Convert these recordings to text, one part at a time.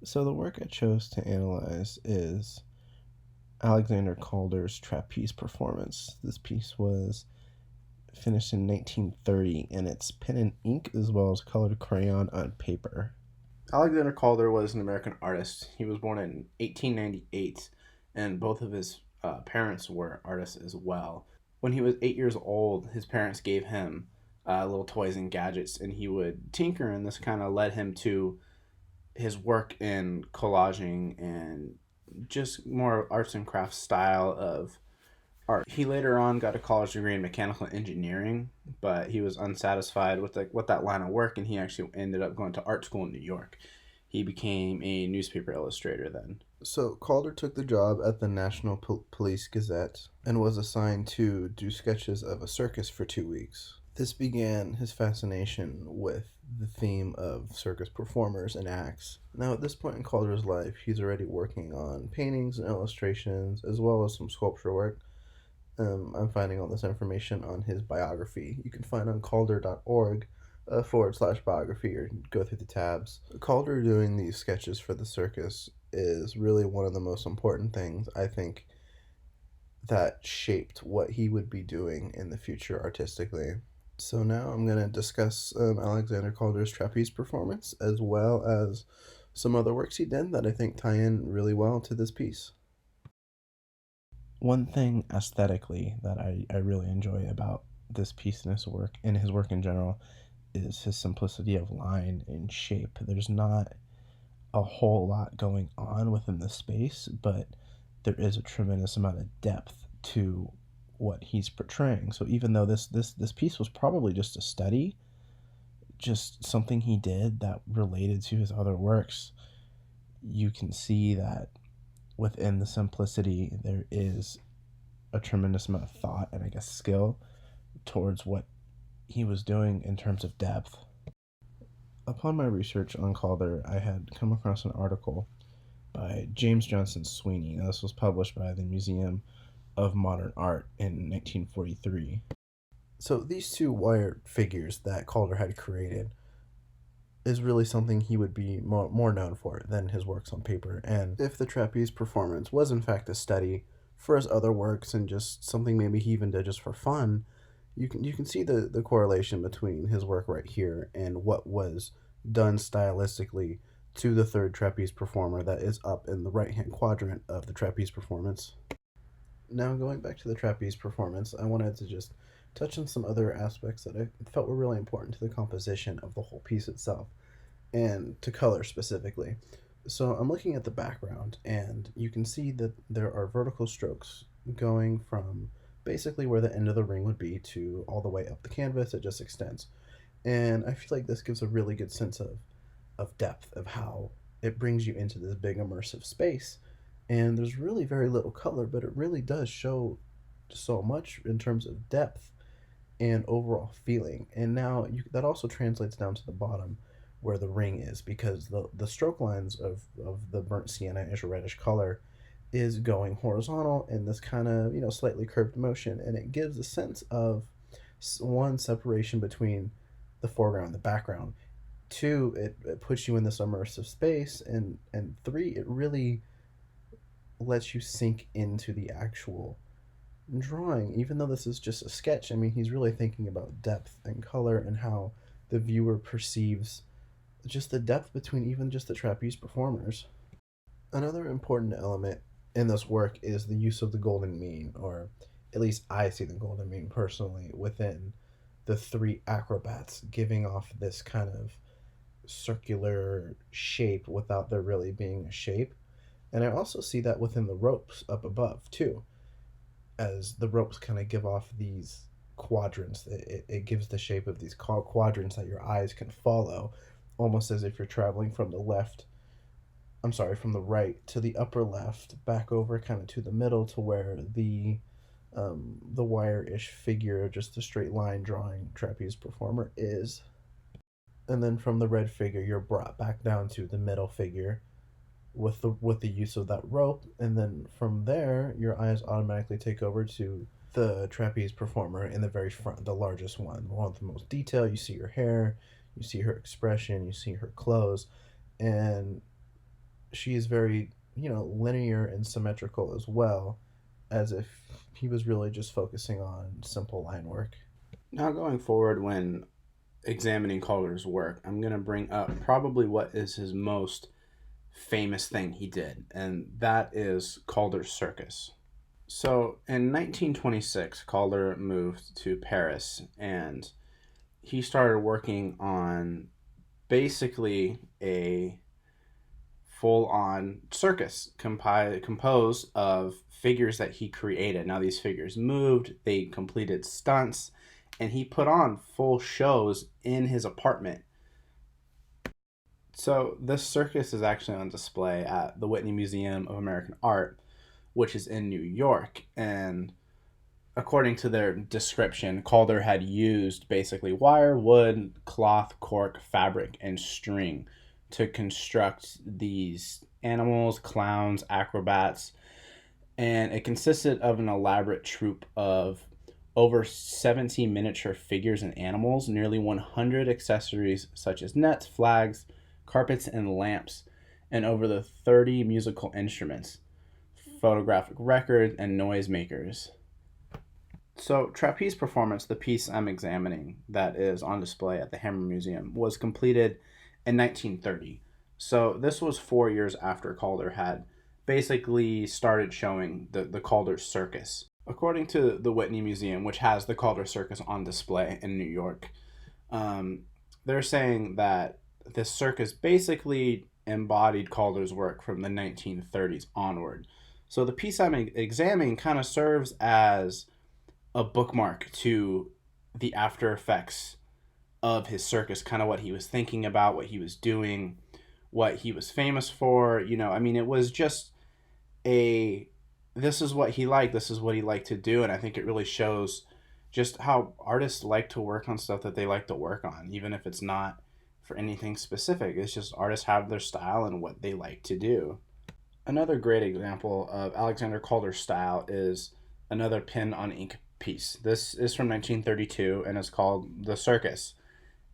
So the work I chose to analyze is Alexander Calder's trapeze performance. This piece was finished in 1930, and it's pen and ink as well as colored crayon on paper. Alexander Calder was an American artist. He was born in 1898, and both of his parents were artists as well. When he was 8 years old, his parents gave him little toys and gadgets, and he would tinker, and this kind of led him to his work in collaging and just more arts and crafts style of art. He later on got a college degree in mechanical engineering, but he was unsatisfied with that line of work, and he actually ended up going to art school in New York. He became a newspaper illustrator then. So Calder took the job at the National Police Gazette and was assigned to do sketches of a circus for 2 weeks. This began his fascination with the theme of circus performers and acts. Now, at this point in Calder's life, he's already working on paintings and illustrations, as well as some sculpture work. I'm finding all this information on his biography. You can find on calder.org / biography, or go through the tabs. Calder doing these sketches for the circus is really one of the most important things, I think, that shaped what he would be doing in the future artistically. So now I'm going to discuss Alexander Calder's trapeze performance, as well as some other works he did that I think tie in really well to this piece. One thing aesthetically that I really enjoy about this piece and his work in general is his simplicity of line and shape. There's not a whole lot going on within the space, but there is a tremendous amount of depth to what he's portraying. So even though this piece was probably just a study, just something he did that related to his other works, you can see that within the simplicity there is a tremendous amount of thought and I guess skill towards what he was doing in terms of depth. Upon my research on Calder, I had come across an article by James Johnson Sweeney. Now, this was published by the Museum of Modern Art in 1943. So these two wire figures that Calder had created is really something he would be more known for than his works on paper. And if the trapeze performance was in fact a study for his other works and just something maybe he even did just for fun, you can see the correlation between his work right here and what was done stylistically to the third trapeze performer that is up in the right-hand quadrant of the trapeze performance. Now, going back to the trapeze performance, I wanted to just touch on some other aspects that I felt were really important to the composition of the whole piece itself, and to color specifically. So I'm looking at the background, and you can see that there are vertical strokes going from basically where the end of the ring would be to all the way up the canvas. It just extends. And I feel like this gives a really good sense of depth, of how it brings you into this big immersive space. And there's really very little color, but it really does show so much in terms of depth and overall feeling. And now that also translates down to the bottom where the ring is, because the stroke lines of the burnt sienna-ish reddish color is going horizontal in this kind of slightly curved motion, and it gives a sense of one, separation between the foreground and the background. Two, it puts you in this immersive space, and three, it really lets you sink into the actual drawing. Even though this is just a sketch, I mean, he's really thinking about depth and color and how the viewer perceives just the depth between even just the trapeze performers. Another important element in this work is the use of the golden mean, or at least I see the golden mean personally within the three acrobats, giving off this kind of circular shape without there really being a shape. And I also see that within the ropes up above too, as the ropes kind of give off these quadrants. It gives the shape of these quadrants that your eyes can follow, almost as if you're traveling from the right to the upper left, back over kind of to the middle to where the wire-ish figure, just the straight line drawing trapeze performer is. And then from the red figure, you're brought back down to the middle figure with the use of that rope, and then from there, your eyes automatically take over to the trapeze performer in the very front, the largest one, the one with the most detail. You see her hair, you see her expression, you see her clothes, and she is very, linear and symmetrical as well, as if he was really just focusing on simple line work. Now, going forward, when examining Calder's work, I'm going to bring up probably what is his most famous thing he did, and that is Calder's Circus. So, in 1926, Calder moved to Paris and he started working on basically a full on circus composed of figures that he created. Now, these figures moved, they completed stunts, and he put on full shows in his apartment. So, this circus is actually on display at the Whitney Museum of American Art, which is in New York. And according to their description, Calder had used basically wire, wood, cloth, cork, fabric, and string to construct these animals, clowns, acrobats, and it consisted of an elaborate troupe of over 70 miniature figures and animals, nearly 100 accessories such as nets, flags, carpets, and lamps, and over the 30 musical instruments, photographic records, and noisemakers. So, Trapeze Performance, the piece I'm examining that is on display at the Hammer Museum, was completed in 1930. So, this was 4 years after Calder had basically started showing the Calder Circus. According to the Whitney Museum, which has the Calder Circus on display in New York, um, they're saying that this circus basically embodied Calder's work from the 1930s onward. So, the piece I'm examining kind of serves as a bookmark to the after effects of his circus, kind of what he was thinking about, what he was doing, what he was famous for. I mean, it was just a this is what he liked, this is what he liked to do. And I think it really shows just how artists like to work on stuff that they like to work on, even if it's not for anything specific. It's just artists have their style and what they like to do. Another great example of Alexander Calder's style is another pen on ink piece. This is from 1932 and it's called The Circus.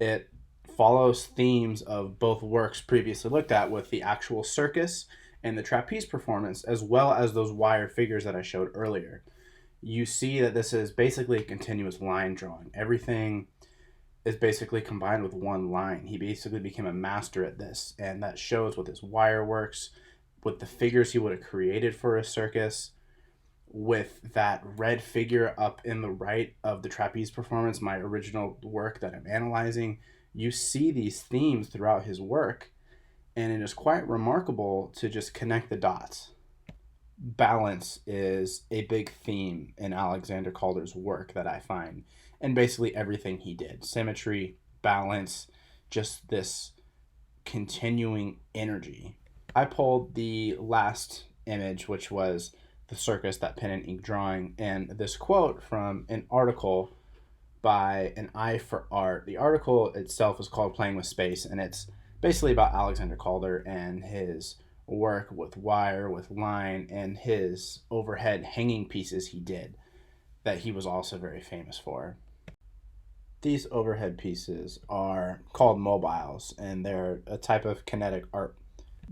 It follows themes of both works previously looked at, with the actual circus and the trapeze performance, as well as those wire figures that I showed earlier. You see that this is basically a continuous line drawing. Everything is basically combined with one line. He basically became a master at this, and that shows with his wire works, with the figures he would have created for a circus, with that red figure up in the right of the trapeze performance, my original work that I'm analyzing. You see these themes throughout his work, and it is quite remarkable to just connect the dots. Balance is a big theme in Alexander Calder's work that I find, and basically everything he did. Symmetry, balance, just this continuing energy. I pulled the last image, which was the circus, that pen and ink drawing, and this quote from an article by An Eye for Art. The article itself is called Playing with Space, and it's basically about Alexander Calder and his work with wire, with line, and his overhead hanging pieces he did that he was also very famous for. These overhead pieces are called mobiles, and they're a type of kinetic art.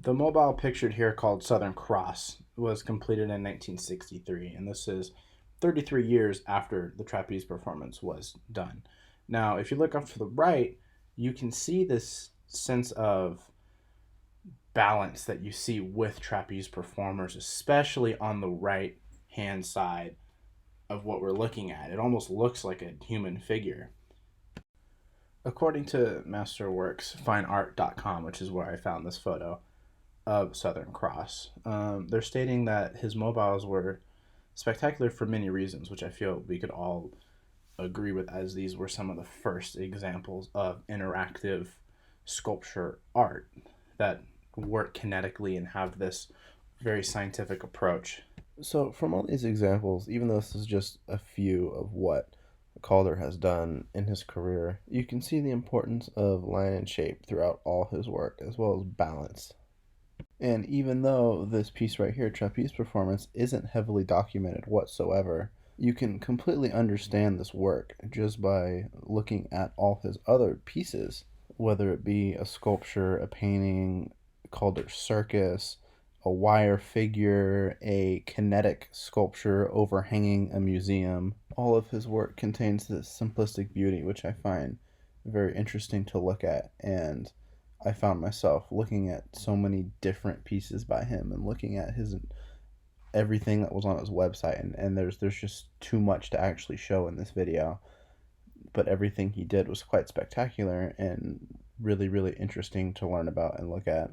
The mobile pictured here, called Southern Cross, was completed in 1963, and this is 33 years after the trapeze performance was done. Now, if you look up to the right, you can see this sense of balance that you see with trapeze performers, especially on the right hand side of what we're looking at. It almost looks like a human figure. According to masterworksfineart.com, which is where I found this photo of Southern Cross, they're stating that his mobiles were spectacular for many reasons, which I feel we could all agree with, as these were some of the first examples of interactive sculpture art that work kinetically and have this very scientific approach. So, from all these examples, even though this is just a few of what Calder has done in his career, you can see the importance of line and shape throughout all his work, as well as balance. And even though this piece right here, Trapeze Performance, isn't heavily documented whatsoever, you can completely understand this work just by looking at all his other pieces, whether it be a sculpture, a painting, Calder circus, a wire figure, a kinetic sculpture overhanging a museum. All of his work contains this simplistic beauty, which I find very interesting to look at. And I found myself looking at so many different pieces by him and looking at his everything that was on his website, and there's just too much to actually show in this video, but everything he did was quite spectacular and really, really interesting to learn about and look at.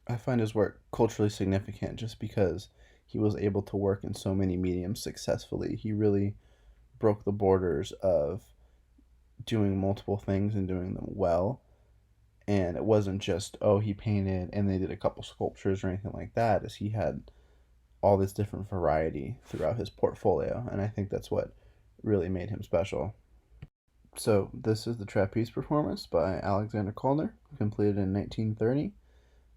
I find his work culturally significant just because he was able to work in so many mediums successfully. He really broke the borders of doing multiple things and doing them well. And it wasn't just, oh, he painted and they did a couple sculptures or anything like that, as he had all this different variety throughout his portfolio. And I think that's what really made him special. So, this is the trapeze performance by Alexander Calder, completed in 1930.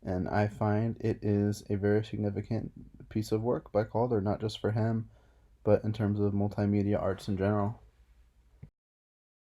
And I find it is a very significant piece of work by Calder, not just for him, but in terms of multimedia arts in general.